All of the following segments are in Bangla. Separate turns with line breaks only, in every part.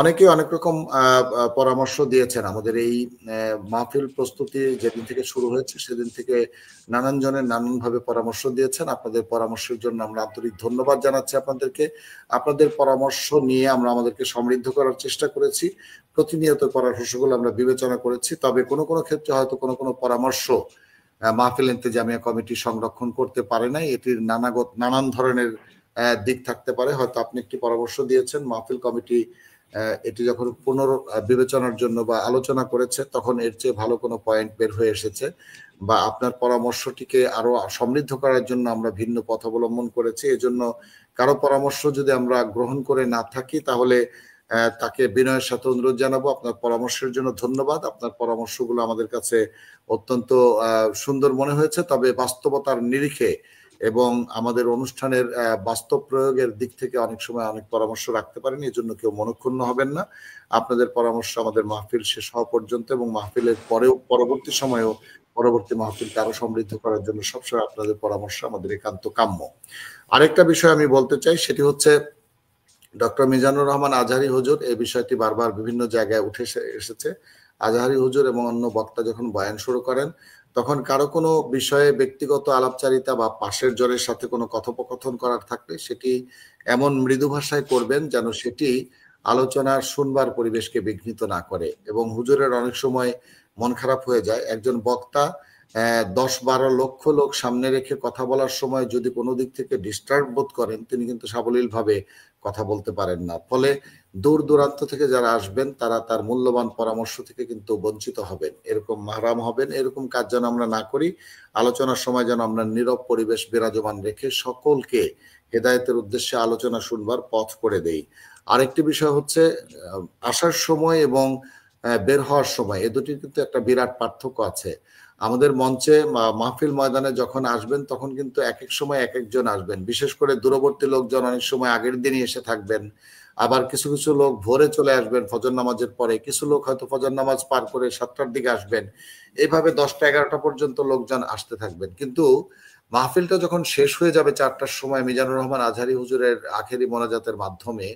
অনেকেই অনেক রকম পরামর্শ দিয়েছেন। আমাদের এই মাহফিল প্রস্তুতি যেদিন থেকে শুরু হয়েছে সেদিন থেকে নানান জনের নানানভাবে পরামর্শ দিয়েছেন। আপনাদের পরামর্শের জন্য আমরা আন্তরিক ধন্যবাদ জানাচ্ছি আপনাদেরকে। আপনাদের পরামর্শ নিয়ে আমরা আমাদেরকে সমৃদ্ধ করার চেষ্টা করেছি। প্রতিনিয়ত পরামর্শগুলো আমরা বিবেচনা করেছি। তবে কোনো ক্ষেত্রে হয়তো কোনো পরামর্শ মাহফিল ইন্তেজামিয়া কমিটি সংরক্ষণ করতে পারে নাই। এটির নানান ধরনের দিক থাকতে পারে। হয়তো আপনি একটি পরামর্শ দিয়েছেন, মাহফিল কমিটি এটি যখন বিবেচনার জন্য বা আলোচনা করেছে তখন এর চেয়ে ভালো কোনো পয়েন্ট বের হয়ে এসেছে, বা আপনার পরামর্শটিকে আরো সমৃদ্ধ করার জন্য আমরা ভিন্ন পথ অবলম্বন করেছি। এজন্য কারো পরামর্শ যদি আমরা গ্রহণ করে না থাকি তাহলে তাকে বিনয়ের সাথে অনুরোধ জানাবো। আপনার পরামর্শের জন্য ধন্যবাদ। আপনার পরামর্শগুলো আমাদের কাছে অত্যন্ত সুন্দর মনে হয়েছে। তবে বাস্তবতার নিরিখে এবং আমাদের অনুষ্ঠানের বাস্তব প্রয়োগের দিক থেকে অনেক সময় অনেক পরামর্শ রাখতে পারেন, এই জন্য কেউ মনক্ষুণ্ণ হবেন না। আপনাদের পরামর্শ আমাদের মাহফিল শেষ হওয়া পর্যন্ত এবং মাহফিলের পরেও পরবর্তী সময়েও পরবর্তী মাহফিলকে আরো সমৃদ্ধ করার জন্য সবসময় আপনাদের পরামর্শ আমাদের একান্ত কাম্য। আরেকটা বিষয় আমি বলতে চাই, সেটি হচ্ছে ডক্টর মিজানুর রহমান আজহারী হুজুর, এই বিষয়টি বারবার বিভিন্ন জায়গায় উঠে এসেছে। আজহারী হুজুর এবং অন্য বক্তা যখন বয়ান শুরু করেন তখন কারো কোনো বিষয়ে ব্যক্তিগত আলাপচারিতা বা পাশের জনের সাথে কোনো কথোপকথন করার থাকলে সেটি এমন মৃদু ভাষায় করবেন যেন সেটি আলোচনার শুনবার পরিবেশকে বিঘ্নিত না করে। এবং হুজুরের অনেক সময় মন খারাপ হয়ে যায়, একজন বক্তা 10-12 লক্ষ লোক সামনে রেখে কথা বলার সময় যদি কোনো দিক থেকে ডিস্টার্ব বোধ করেন তিনি কিন্তু সাবলীলভাবে কথা বলতে পারেন না। ফলে দূর দূরান্ত থেকে যারা আসবেন তারা তার মূল্যবান পরামর্শ থেকে কিন্তু বঞ্চিত হবেন, এরকম মাহরাম হবেন। এরকম কাজ যেন আমরা না করি। আলোচনার সময় যেন আমরা নীরব পরিবেশ বিরাজমান রেখে সকলকে হেদায়েতের উদ্দেশ্যে আলোচনা শুনবার পথ করে দেই। আরেকটি বিষয় হচ্ছে আসার সময় এবং বের হওয়ার সময়, এ দুটির কিন্তু একটা বিরাট পার্থক্য আছে। আমাদের মঞ্চে মাহফিল ময়দানে যখন আসবেন তখন কিন্তু এক এক সময় এক একজন আসবেন। বিশেষ করে দূরবর্তী লোকজন অনেক সময় আগের দিনই এসে থাকবেন। আবার কিছু লোক ভোরে চলে আসবেন ফজর নামাজের পরে, কিছু লোক হয়তো ফজর নামাজ পার করে 7টার দিকে আসবেন। এইভাবে 10টা-11টা পর্যন্ত লোকজন আসতে থাকবেন। কিন্তু মাহফিলটা যখন শেষ হয়ে যাবে 4টার সময় মিজানুর রহমান আজহারী হুজুরের আখেরি মোনাজাতের মাধ্যমে,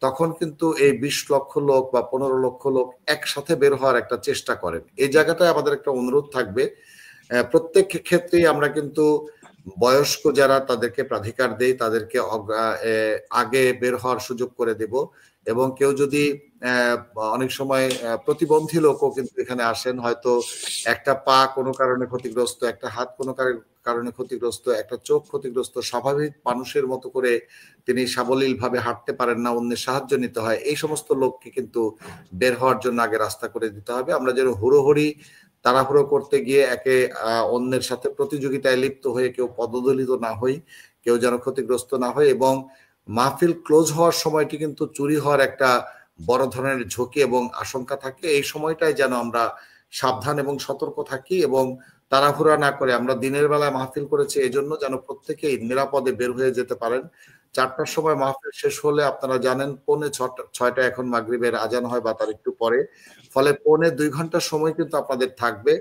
তখন কিন্তু এই 20 লক্ষ লোক বা 15 লক্ষ লোক একসাথে বের হওয়ার একটা চেষ্টা করেন। এই জায়গাটায় আমাদের একটা অনুরোধ থাকবে, প্রত্যেক ক্ষেত্রেই আমরা কিন্তু বয়স্ক যারা তাদেরকে প্রাধিকার দেই, তাদেরকে আগে বের হওয়ার সুযোগ করে দেব। এবং কেউ যদি অনেক সময় প্রতিবন্ধী লোকও কিন্তু এখানে আসেন, হয়তো একটা পা কোনো কারণে ক্ষতিগ্রস্ত, একটা হাত কোনো কারণে ক্ষতিগ্রস্ত, একটা চোখ ক্ষতিগ্রস্ত, স্বাভাবিক মানুষের মতো করে তিনি সাবলীলভাবে হাঁটতে পারেন না, অন্যের সাহায্য নিতে হয়। এই সমস্ত লোককে কিন্তু বের হওয়ার জন্য আগে রাস্তা করে দিতে হবে। আমরা যেন হুড়োহুড়ি তাড়াহুড়ো করতে গিয়ে একে অন্যের সাথে প্রতিযোগিতায় লিপ্ত হয়ে কেউ পদদলিত না হই, কেউ যেন ক্ষতিগ্রস্ত না হয়। এবং মাহফিল ক্লোজ হওয়ার সময়টি কিন্তু চুরি হওয়ার একটা বড় ধরনের ঝুঁকি এবং আশঙ্কা থাকে। এই সময়টায় যেন আমরা সাবধান এবং সতর্ক থাকি এবং তাড়াহুড়া না করে, আমরা দিনের বেলায় মাহফিল করেছি এই জন্য যেন প্রত্যেকেই নিরাপদে বের হয়ে যেতে পারেন। 4টার সময় মাহফিল শেষ হলে আপনারা জানেন 6:45 এখন মাগরিবের আজান হয় বা তার একটু পরে। ফলে 2.25 ঘন্টা সময় কিন্তু আপনাদের থাকবে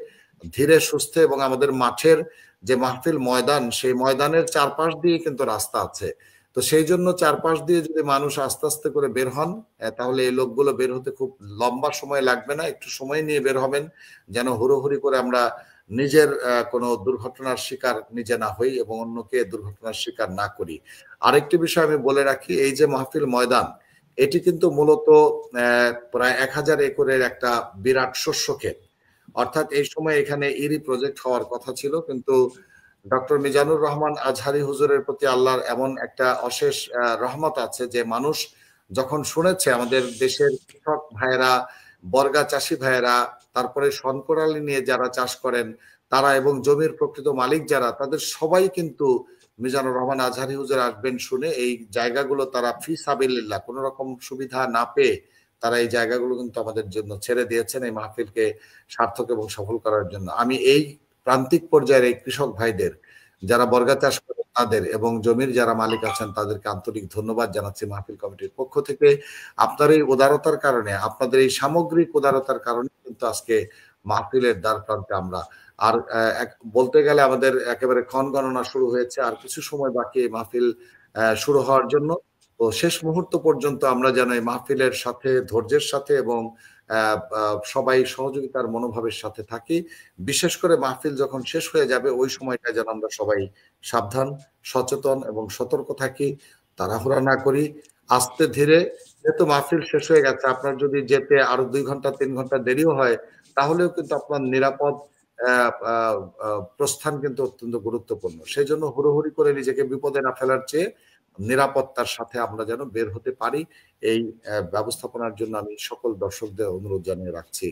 ধীরে সুস্থে। এবং আমাদের মাঠের যে মাহফিল ময়দান, সেই ময়দানের চারপাশ দিয়ে কিন্তু রাস্তা আছে। তো সেই জন্য চারপাশ দিয়ে যদি মানুষ আস্তে আস্তে করে বের হন তাহলে এই লোকগুলো বের হতে খুব লম্বা সময় লাগবে না, একটু সময় নিয়ে বের হবেন, যেন হুড়োহুড়ি করে আমরা নিজের কোনো দুর্ঘটনার শিকার নিজে না হই এবং অন্যকে দুর্ঘটনার শিকার না করি। আরেকটি বিষয় আমি বলে রাখি, এই যে মাহফিল ময়দান, এটি কিন্তু মূলত প্রায় 1000 একরের একটা বিরাট শস্য ক্ষেত। অর্থাৎ এই সময় এখানে ইরি প্রজেক্ট হওয়ার কথা ছিল, কিন্তু ডক্টর মিজানুর রহমান আজহারী হুজুরের প্রতি আল্লাহর এমন একটা অশেষ রহমত আছে যে মানুষ যখন শুনেছে আমাদের দেশের কৃষক ভাইয়েরা, বর্গা চাষি ভাইয়েরা, তারপরে শনকরালি নিয়ে যারা চাষ করেন তারা এবং জমির প্রকৃত মালিক যারা, তাদের সবাই কিন্তু মিজানুর রহমান আজহারী হুজুর আসবেন শুনে এই জায়গাগুলো তারা ফি সাবিলিল্লাহ কোনো রকম সুবিধা না পেয়ে তারা এই জায়গাগুলো কিন্তু আমাদের জন্য ছেড়ে দিয়েছেন এই মাহফিলকে সার্থক এবং সফল করার জন্য। আমি এই প্রান্তিক পর্যায়ের এই কৃষক ভাইদের যারা বর্গা চাষ করেন তাদের এবং জমির যারা মালিক আছেন তাদেরকে আন্তরিক ধন্যবাদ জানাচ্ছি মাহফিল কমিটির পক্ষ থেকে। আপনার এই উদারতার কারণে, আপনাদের এই সামগ্রিক উদারতার কারণে কিন্তু আজকে মাহফিলের দ্বার প্রান্তে আমরা। আর বলতে গেলে আমাদের একেবারে ক্ষণ গণনা শুরু হয়েছে, আর কিছু সময় বাকি এই মাহফিল শুরু হওয়ার জন্য। তো শেষ মুহূর্ত পর্যন্ত আমরা যেন এই মাহফিলের সাথে ধৈর্যের সাথে এবং সবাই সহযোগিতার মনোভাবের সাথে থাকি। বিশেষ করে মাহফিল যখন শেষ হয়ে যাবে ওই সময়টা যেন আমরা সবাই সাবধান, সচেতন এবং সতর্ক থাকি, তাড়াহুড়া না করি। আস্তে ধীরে, যেহেতু মাহফিল শেষ হয়ে গেছে, আপনার যদি যেতে আরো ২ ঘন্টা ৩ ঘন্টা দেরিও হয়, তাহলেও কিন্তু আপনার নিরাপদ আ আ আ প্রস্থান কিন্তু অত্যন্ত গুরুত্বপূর্ণ। সেজন্য হুড়োহুড়ি করে নিজেকে বিপদে না ফেলার চেয়ে নিরাপত্তার সাথে আমরা যেন বের হতে পারি, এই ব্যবস্থাপনার জন্য আমি সকল দর্শকদের অনুরোধ জানিয়ে রাখছি।